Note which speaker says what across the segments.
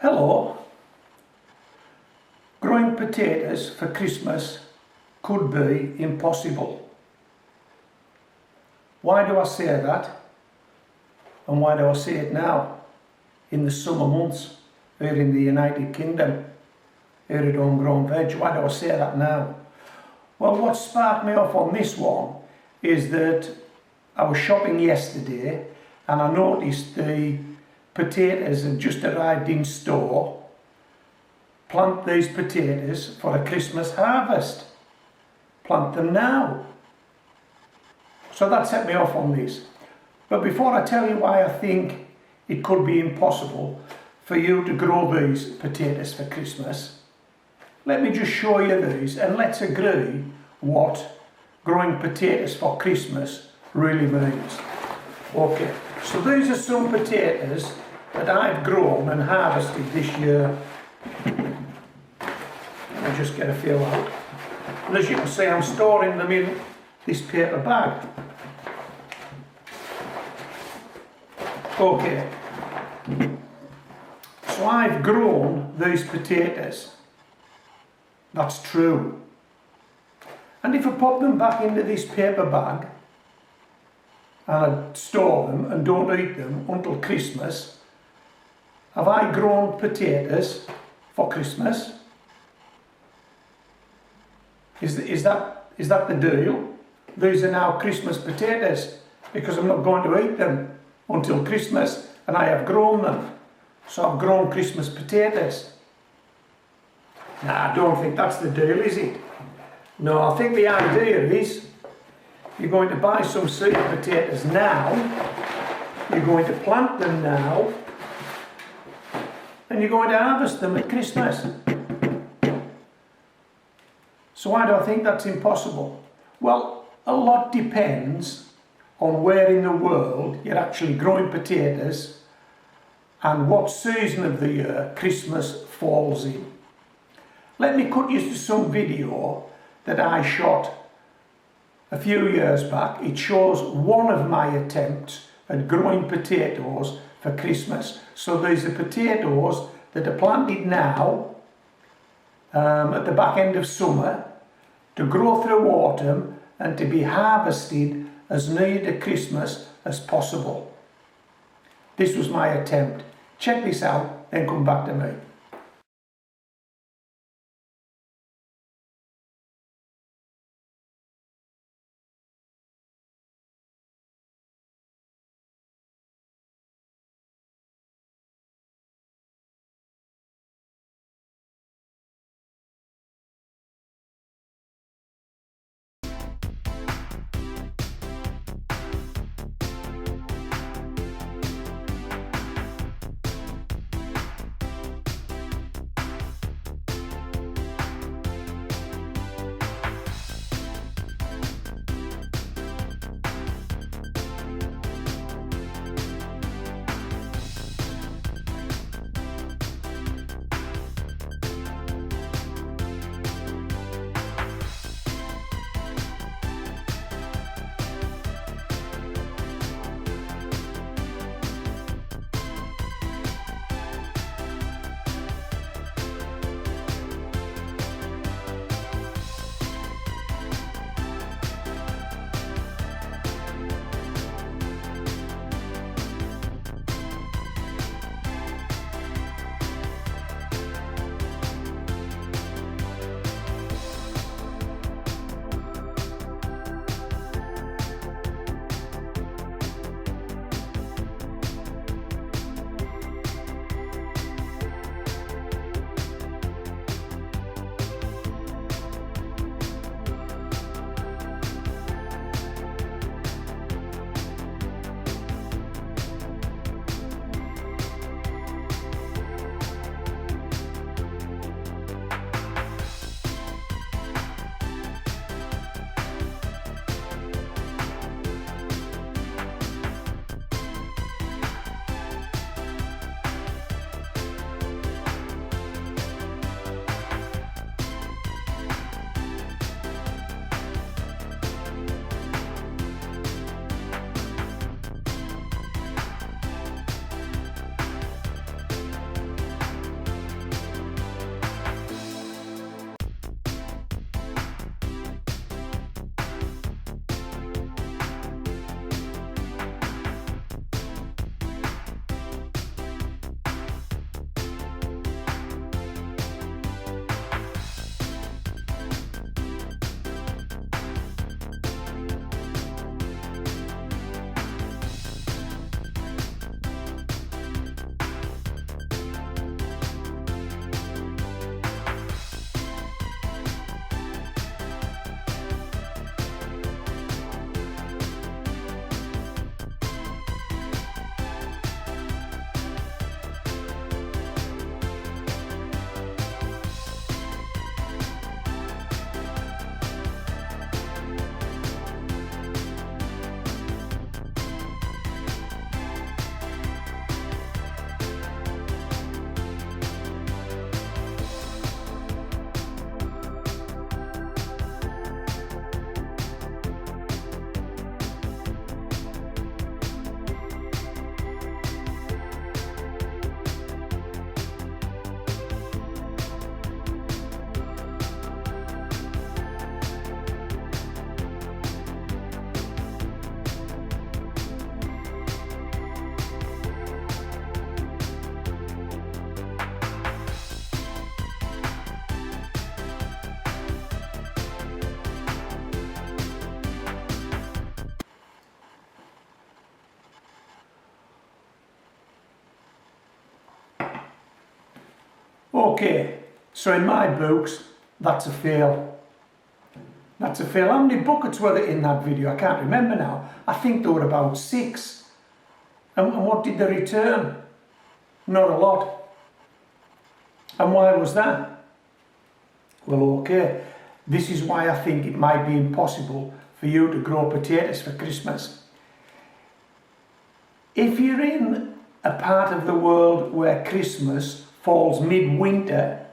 Speaker 1: Hello. Growing potatoes for Christmas could be impossible. Why do I say that? And why do I say it now? In the summer months, here in the United Kingdom, here at Homegrown Veg, why do I say that now? Well, what sparked me off on this one is that I was shopping yesterday and I noticed the potatoes had just arrived in store. Plant these potatoes for a Christmas harvest. Plant them now. So that set me off on this. But before I tell you why I think it could be impossible for you to grow these potatoes for Christmas, let me just show you these and let's agree what growing potatoes for Christmas really means. Okay, so these are some potatoes that I've grown and harvested this year. I'll just get a few out. And as you can see, I'm storing them in this paper bag. Okay, so I've grown these potatoes. That's true. And if I pop them back into this paper bag and I store them and don't eat them until Christmas, have I grown potatoes for Christmas? Is that the deal? These are now Christmas potatoes because I'm not going to eat them until Christmas and I have grown them. So I've grown Christmas potatoes. Nah, I don't think that's the deal, is it? No, I think the idea is you're going to buy some seed potatoes now, you're going to plant them now, and you're going to harvest them at Christmas. So why do I think that's impossible? Well, a lot depends on where in the world you're actually growing potatoes and what season of the year Christmas falls in. Let me cut you to some video that I shot a few years back. It shows one of my attempts at growing potatoes for Christmas. So these are potatoes that are planted now at the back end of summer to grow through autumn and to be harvested as near to Christmas as possible. This was my attempt. Check this out, then come back to me. Okay, so in my books, that's a fail. That's a fail. How many buckets were there in that video? I can't remember now. I think there were about 6. And what did they return? Not a lot. And why was that? Well, okay, this is why I think it might be impossible for you to grow potatoes for Christmas. If you're in a part of the world where Christmas falls mid-winter,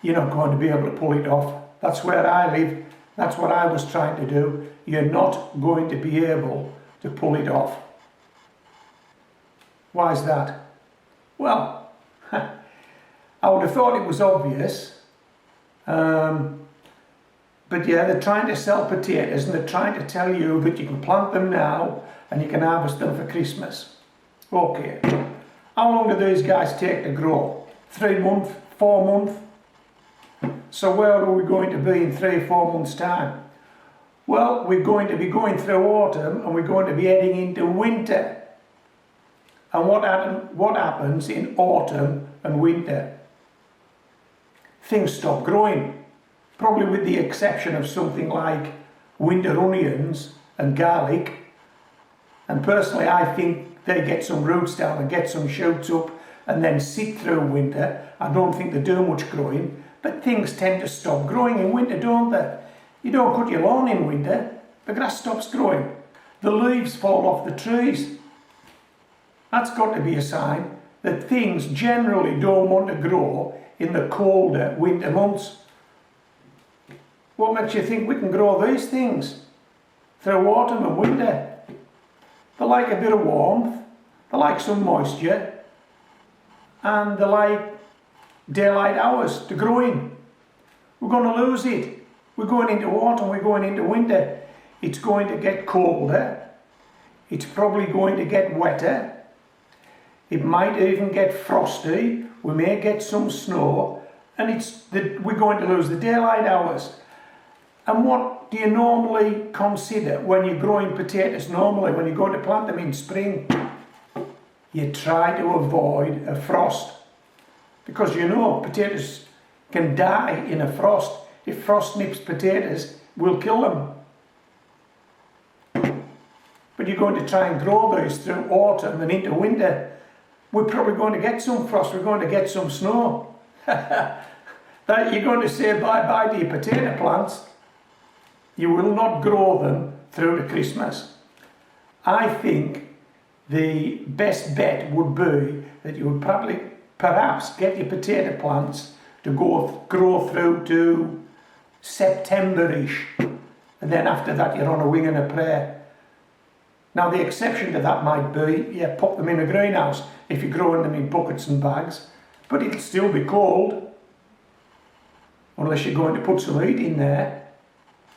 Speaker 1: you're not going to be able to pull it off. That's where I live. That's what I was trying to do. You're not going to be able to pull it off. Why is that? Well, I would have thought it was obvious. But yeah, they're trying to sell potatoes and they're trying to tell you that you can plant them now and you can harvest them for Christmas. Okay. How long do these guys take to grow? 3 months? 4 months? So where are we going to be in 3-4 months' time? Well, we're going to be going through autumn and we're going to be heading into winter. And what happens in autumn and winter? Things stop growing. Probably with the exception of something like winter onions and garlic. And personally, I think they get some roots down and get some shoots up and then sit through winter. I don't think they do much growing. But things tend to stop growing in winter, don't they? You don't cut your lawn in winter, the grass stops growing. The leaves fall off the trees. That's got to be a sign that things generally don't want to grow in the colder winter months. What makes you think we can grow these things through autumn and winter? They like a bit of warmth, they like some moisture, and they like daylight hours to grow in. We're going to lose it. We're going into autumn, we're going into winter. It's going to get colder. It's probably going to get wetter. It might even get frosty. We may get some snow. And we're going to lose the daylight hours. And what do you normally consider when you're growing potatoes normally, when you're going to plant them in spring? You try to avoid a frost. Because you know potatoes can die in a frost. If frost nips potatoes, we'll kill them. But you're going to try and grow those through autumn and into winter. We're probably going to get some frost, we're going to get some snow. That you're going to say bye-bye to your potato plants. You will not grow them through to Christmas. I think the best bet would be that you would perhaps get your potato plants to grow through to September-ish, and then after that you're on a wing and a prayer. Now the exception to that might be, yeah, pop them in a greenhouse if you're growing them in buckets and bags, but it'll still be cold, unless you're going to put some heat in there.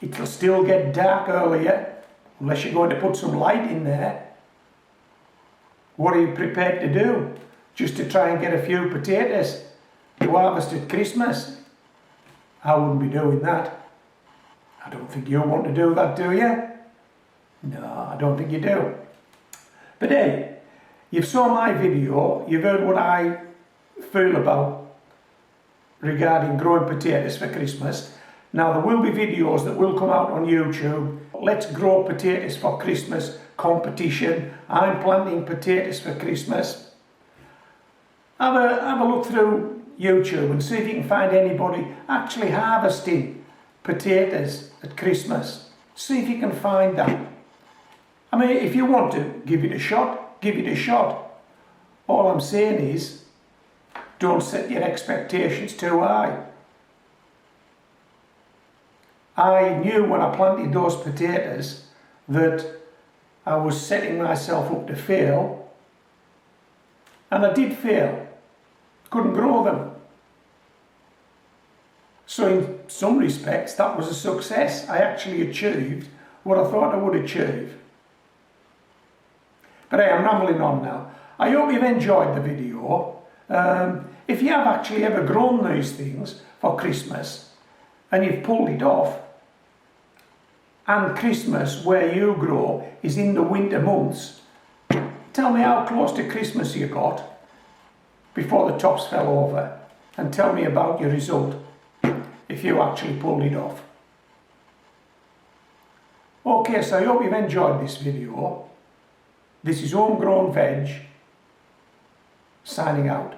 Speaker 1: It'll still get dark earlier, unless you're going to put some light in there. What are you prepared to do? Just to try and get a few potatoes to harvest at Christmas? I wouldn't be doing that. I don't think you want to do that, do you? No, I don't think you do. But hey, you've saw my video, you've heard what I feel about regarding growing potatoes for Christmas. Now there will be videos that will come out on YouTube. Let's grow potatoes for Christmas competition. I'm planting potatoes for Christmas. Have a look through YouTube and see if you can find anybody actually harvesting potatoes at Christmas. See if you can find that. I mean, if you want to give it a shot, give it a shot. All I'm saying is, don't set your expectations too high. I knew when I planted those potatoes that I was setting myself up to fail, and I did fail. Couldn't grow them. So in some respects that was a success. I actually achieved what I thought I would achieve. But hey, I'm rambling on now. I hope you've enjoyed the video. If you have actually ever grown these things for Christmas and you've pulled it off, and Christmas where you grow is in the winter months, tell me how close to Christmas you got. before the tops fell over, and tell me about your result if you actually pulled it off. Okay, so I hope you've enjoyed this video. This is Homegrown Veg, signing out.